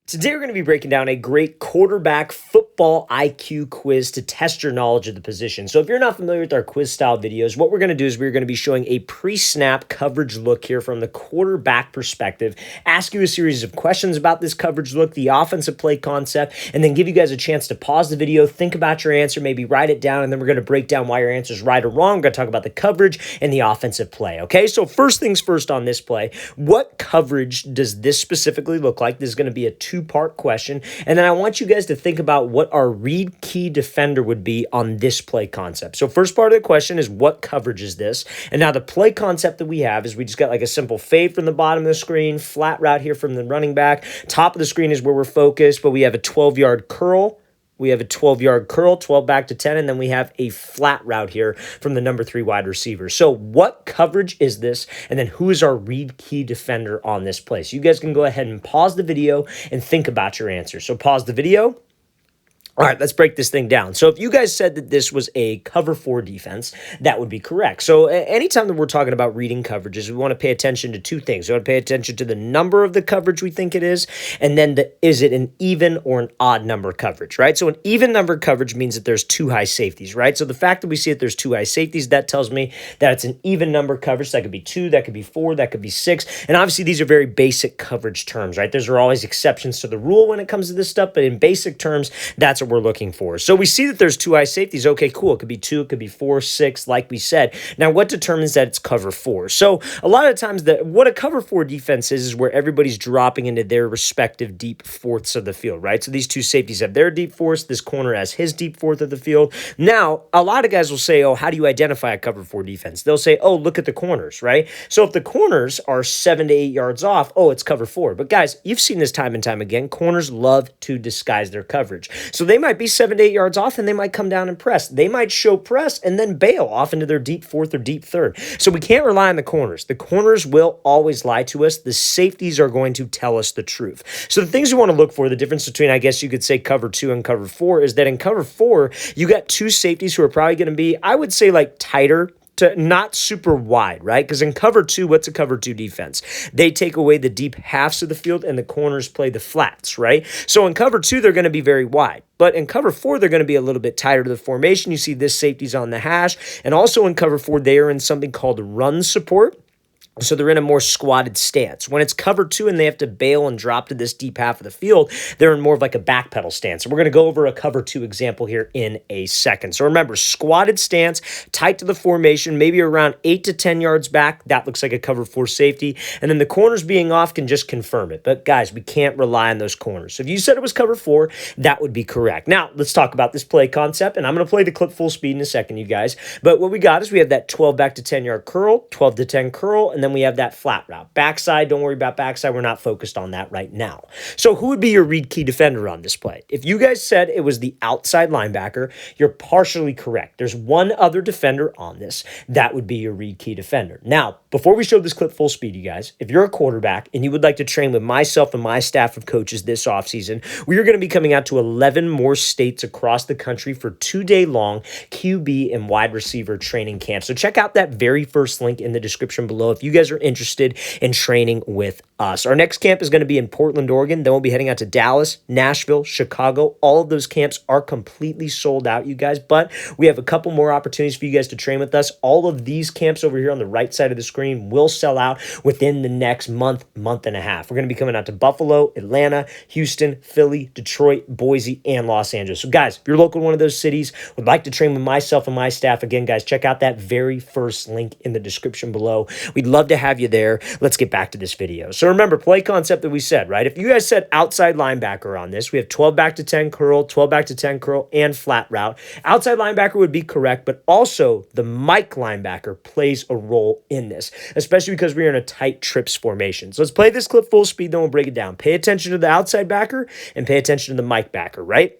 Today, we're going to be breaking down a great quarterback football IQ quiz to test your knowledge of the position. So if you're not familiar with our quiz style videos, what we're going to do is we're going to be showing a pre-snap coverage look here from the quarterback perspective, ask you a series of questions about this coverage look, the offensive play concept, and then give you guys a chance to pause the video, think about your answer, maybe write it down, and then we're going to break down why your answer is right or wrong. We're going to talk about the coverage and the offensive play, okay? So first things first on this play, what coverage does this specifically look like? This is going to be a two-part question, and then I want you guys to think about what our read key defender would be on this play concept. So first part of the question is what coverage is this? And now the play concept that we have is we just got like a simple fade from the bottom of the screen, flat route here from the running back. Top of the screen is where we're focused, but we have a 12-yard curl. We have a 12-yard curl, 12 back to 10, and then we have a flat route here from the number 3 wide receiver. So what coverage is this? And then who is our read key defender on this play? So you guys can go ahead and pause the video and think about your answer. So pause the video. All right, let's break this thing down. So if you guys said that this was a cover 4 defense, that would be correct. So anytime that we're talking about reading coverages, we want to pay attention to two things. We want to pay attention to the number of the coverage we think it is, and then is it an even or an odd number coverage, right? So an even number coverage means that there's 2 high safeties, right? So the fact that we see that there's 2 high safeties, that tells me that it's an even number coverage. So that could be 2, that could be 4, that could be 6. And obviously these are very basic coverage terms, right? Those are always exceptions to the rule when it comes to this stuff, but in basic terms, that's what we're looking for. So we see that there's 2 high safeties. Okay, cool. It could be 2, it could be 4, 6, like we said. Now, what determines that it's cover 4? So a lot of times what a cover 4 defense is where everybody's dropping into their respective deep fourths of the field, right? So these 2 safeties have their deep fourths. This corner has his deep fourth of the field. Now, a lot of guys will say, oh, how do you identify a cover 4 defense? They'll say, oh, look at the corners, right? So if the corners are 7 to 8 yards off, oh, it's cover 4. But guys, you've seen this time and time again. Corners love to disguise their coverage. So they might be 7 to 8 yards off and they might come down and press. They might show press and then bail off into their deep fourth or deep third. So we can't rely on the corners. The corners will always lie to us. The safeties are going to tell us the truth. So the things we want to look for, the difference between, I guess you could say cover 2 and cover 4 is that in cover 4, you got 2 safeties who are probably going to be, I would say, like tighter to not super wide, right? Because in cover 2, what's a cover 2 defense? They take away the deep halves of the field and the corners play the flats, right? So in cover 2, they're going to be very wide. But in cover 4, they're going to be a little bit tighter to the formation. You see this safety's on the hash. And also in cover 4, they are in something called run support. So they're in a more squatted stance. When it's cover 2 and they have to bail and drop to this deep half of the field, they're in more of like a backpedal stance. And we're going to go over a cover 2 example here in a second. So remember, squatted stance, tight to the formation, maybe around 8 to 10 yards back. That looks like a cover 4 safety. And then the corners being off can just confirm it. But guys, we can't rely on those corners. So if you said it was cover 4, that would be correct. Now, let's talk about this play concept. And I'm going to play the clip full speed in a second, you guys. But what we got is we have that 12 back to 10 yard curl, 12 to 10 curl, and then we have that flat route. Backside, don't worry about backside. We're not focused on that right now. So who would be your read key defender on this play? If you guys said it was the outside linebacker, you're partially correct. There's one other defender on this. That would be your read key defender. Now, before we show this clip full speed, you guys, if you're a quarterback and you would like to train with myself and my staff of coaches this offseason, we are going to be coming out to 11 more states across the country for 2-day-long QB and wide receiver training camp. So check out that very first link in the description below if you guys are interested in training with us. Our next camp is going to be in Portland, Oregon. Then we'll be heading out to Dallas, Nashville, Chicago. All of those camps are completely sold out, you guys, but we have a couple more opportunities for you guys to train with us. All of these camps over here on the right side of the screen will sell out within the next month and a half. We're going to be coming out to Buffalo, Atlanta, Houston, Philly, Detroit, Boise, and Los Angeles. So guys, if you're local in one of those cities, would like to train with myself and my staff, again, guys, check out that very first link in the description below. We'd love to have you there. Let's get back to this video. So remember, play concept that we said, right? If you guys said outside linebacker on this, we have 12 back to 10 curl, 12 back to 10 curl, and flat route. Outside linebacker would be correct, but also the Mike linebacker plays a role in this, especially because we're in a tight trips formation. So let's play this clip full speed, then we'll break it down. Pay attention to the outside backer and pay attention to the Mike backer, right?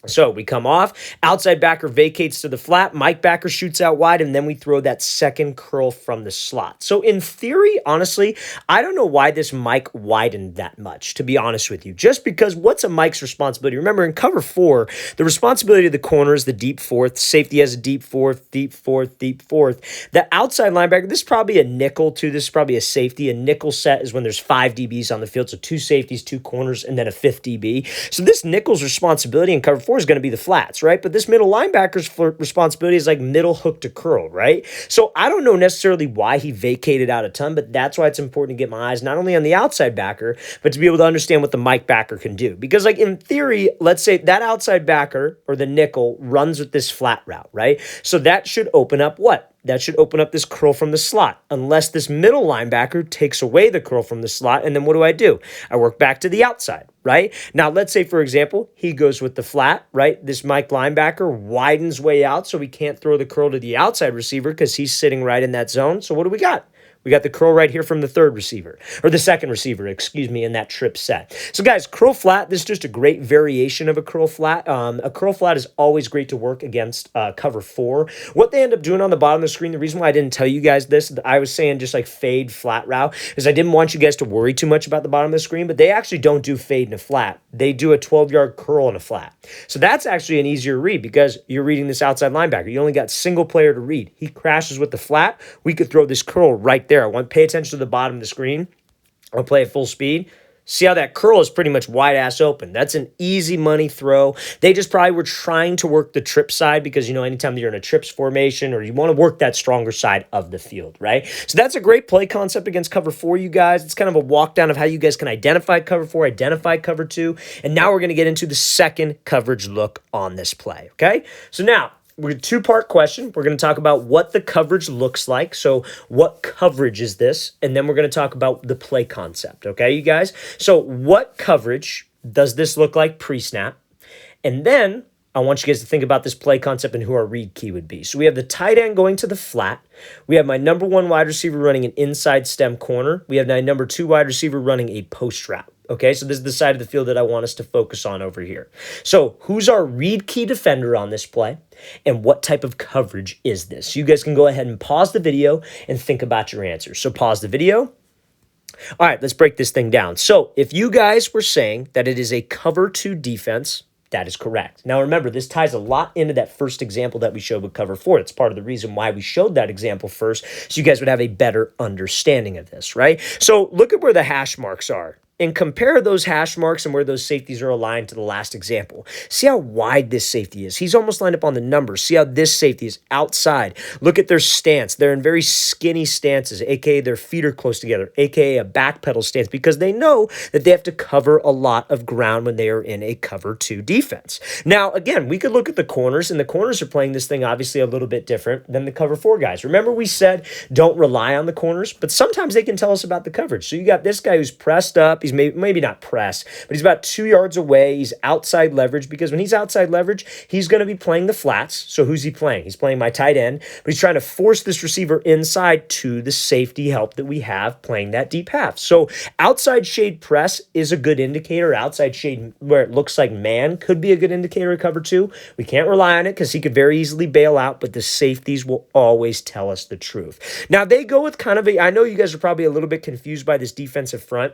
So we come off, outside backer vacates to the flat, Mike backer shoots out wide, and then we throw that second curl from the slot. So in theory, honestly, I don't know why this Mike widened that much, to be honest with you. Just because what's a Mike's responsibility? Remember, in cover 4, the responsibility of the corner is the deep fourth. Safety has a deep fourth, deep fourth, deep fourth. The outside linebacker, this is probably a nickel too. This is probably a safety. A nickel set is when there's 5 DBs on the field, so 2 safeties, 2 corners, and then a 5th DB. So this nickel's responsibility in cover 4 is going to be the flats, right? But this middle linebacker's responsibility is like middle hook to curl, right? So I don't know necessarily why he vacated out a ton, but that's why it's important to get my eyes not only on the outside backer, but to be able to understand what the Mike backer can do. Because like in theory, let's say that outside backer or the nickel runs with this flat route, right? So that should open up what? That should open up this curl from the slot, unless this middle linebacker takes away the curl from the slot. And then what do? I work back to the outside, right? Now, let's say, for example, he goes with the flat, right? This Mike linebacker widens way out, so we can't throw the curl to the outside receiver because he's sitting right in that zone. So what do we got? We got the curl right here from the third receiver, or the second receiver, excuse me, in that trip set. So guys, curl flat, this is just a great variation of a curl flat. A curl flat is always great to work against cover 4. What they end up doing on the bottom of the screen, the reason why I didn't tell you guys this, I was saying just like fade flat route, is I didn't want you guys to worry too much about the bottom of the screen, but they actually don't do fade in a flat. They do a 12-yard curl in a flat. So that's actually an easier read because you're reading this outside linebacker. You only got single player to read. He crashes with the flat. We could throw this curl right there. I want to pay attention to the bottom of the screen. I'll play at full speed. See how that curl is pretty much wide ass open. That's an easy money throw. They just probably were trying to work the trip side because, you know, anytime you're in a trips formation or you want to work that stronger side of the field, right? So that's a great play concept against cover 4, you guys. It's kind of a walk down of how you guys can identify cover 4, identify cover 2. And now we're going to get into the second coverage look on this play, okay? So now, we're a 2-part question. We're going to talk about what the coverage looks like. So what coverage is this? And then we're going to talk about the play concept. Okay, you guys? So what coverage does this look like pre-snap? And then I want you guys to think about this play concept and who our read key would be. So we have the tight end going to the flat. We have my number 1 wide receiver running an inside stem corner. We have my number 2 wide receiver running a post route. Okay, so this is the side of the field that I want us to focus on over here. So who's our read key defender on this play? And what type of coverage is this? So you guys can go ahead and pause the video and think about your answers. So pause the video. All right, let's break this thing down. So if you guys were saying that it is a cover 2 defense, that is correct. Now remember, this ties a lot into that first example that we showed with cover 4. It's part of the reason why we showed that example first, so you guys would have a better understanding of this, right? So look at where the hash marks are. And compare those hash marks and where those safeties are aligned to the last example. See how wide this safety is. He's almost lined up on the numbers. See how this safety is outside. Look at their stance. They're in very skinny stances, aka their feet are close together, aka a back pedal stance, because they know that they have to cover a lot of ground when they are in a cover 2 defense. Now, again, we could look at the corners, and the corners are playing this thing obviously a little bit different than the cover 4 guys. Remember we said don't rely on the corners, but sometimes they can tell us about the coverage. So you got this guy who's pressed up. He's maybe not pressed, but he's about 2 yards away. He's outside leverage because when he's outside leverage, he's going to be playing the flats. So who's he playing? He's playing my tight end, but he's trying to force this receiver inside to the safety help that we have playing that deep half. So outside shade press is a good indicator. Outside shade where it looks like man could be a good indicator of cover 2. We can't rely on it because he could very easily bail out, but the safeties will always tell us the truth. Now they go with kind of I know you guys are probably a little bit confused by this defensive front.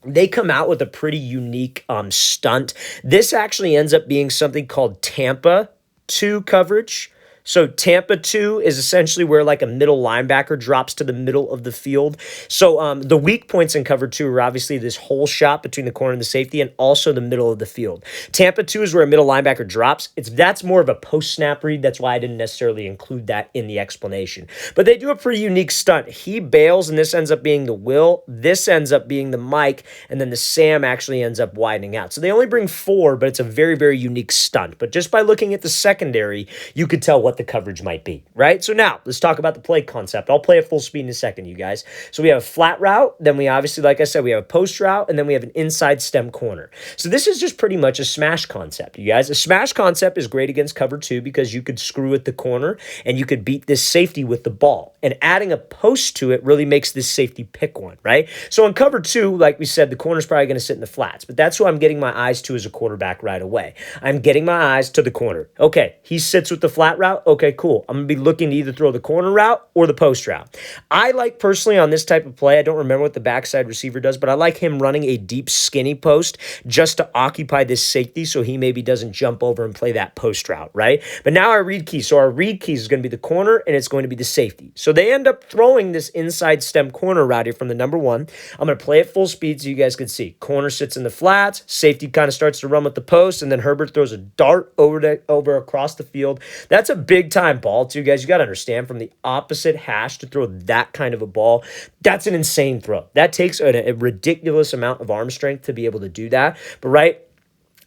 They come out with a pretty unique stunt. This actually ends up being something called Tampa 2 coverage. So Tampa 2 is essentially where like a middle linebacker drops to the middle of the field. So the weak points in cover 2 are obviously this whole shot between the corner and the safety and also the middle of the field. Tampa 2 is where a middle linebacker drops. That's more of a post-snap read. That's why I didn't necessarily include that in the explanation. But they do a pretty unique stunt. He bails, and this ends up being the Will. This ends up being the Mike, and then the Sam actually ends up widening out. So they only bring 4, but it's a very, very unique stunt. But just by looking at the secondary, you could tell what what the coverage might be, right? So now let's talk about the play concept. I'll play at full speed in a second, you guys. So we have a flat route, then we obviously, like I said, we have a post route, and then we have an inside stem corner. So this is just pretty much a smash concept, you guys. A smash concept is great against cover two because you could screw at the corner and you could beat this safety with the ball. And adding a post to it really makes this safety pick one, right? So in cover two, like we said, the corner's probably going to sit in the flats, but that's who I'm getting my eyes to as a quarterback right away. I'm getting my eyes to the corner. Okay, he sits with the flat route. Okay, cool. I'm going to be looking to either throw the corner route or the post route. I like personally on this type of play, I don't remember what the backside receiver does, but I like him running a deep skinny post just to occupy this safety so he maybe doesn't jump over and play that post route, right? But now our read key. So our read keys is going to be the corner and it's going to be the safety. So they end up throwing this inside stem corner route here from the number one. I'm going to play at full speed so you guys can see. Corner sits in the flats, safety kind of starts to run with the post, and then Herbert throws a dart over across the field. That's a big time ball too, guys. You got to understand, from the opposite hash to throw that kind of a ball, that's an insane throw. That takes a ridiculous amount of arm strength to be able to do that. But right,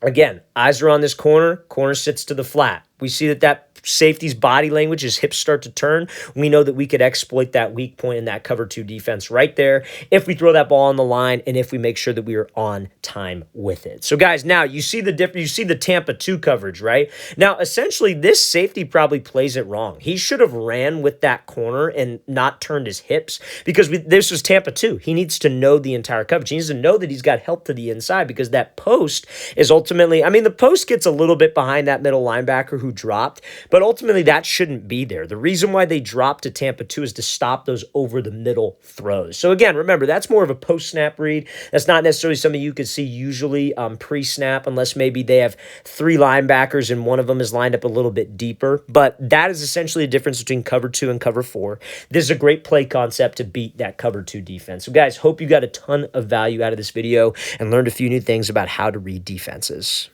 again, eyes are on this corner sits to the flat. We see that safety's body language, his hips start to turn. We know that we could exploit that weak point in that cover two defense right there if we throw that ball on the line and if we make sure that we are on time with it. So guys, now you see the difference. You see the Tampa 2 coverage, right? Now, essentially, this safety probably plays it wrong. He should have ran with that corner and not turned his hips because this was Tampa 2. He needs to know the entire coverage. He needs to know that he's got help to the inside because that post is ultimately, I mean, the post gets a little bit behind that middle linebacker who dropped, but ultimately that shouldn't be there. The reason why they dropped to Tampa 2 is to stop those over the middle throws. So again, remember, that's more of a post-snap read. That's not necessarily something you could see usually pre-snap unless maybe they have 3 linebackers and one of them is lined up a little bit deeper. But that is essentially the difference between cover 2 and cover 4. This is a great play concept to beat that cover 2 defense. So guys, hope you got a ton of value out of this video and learned a few new things about how to read defenses.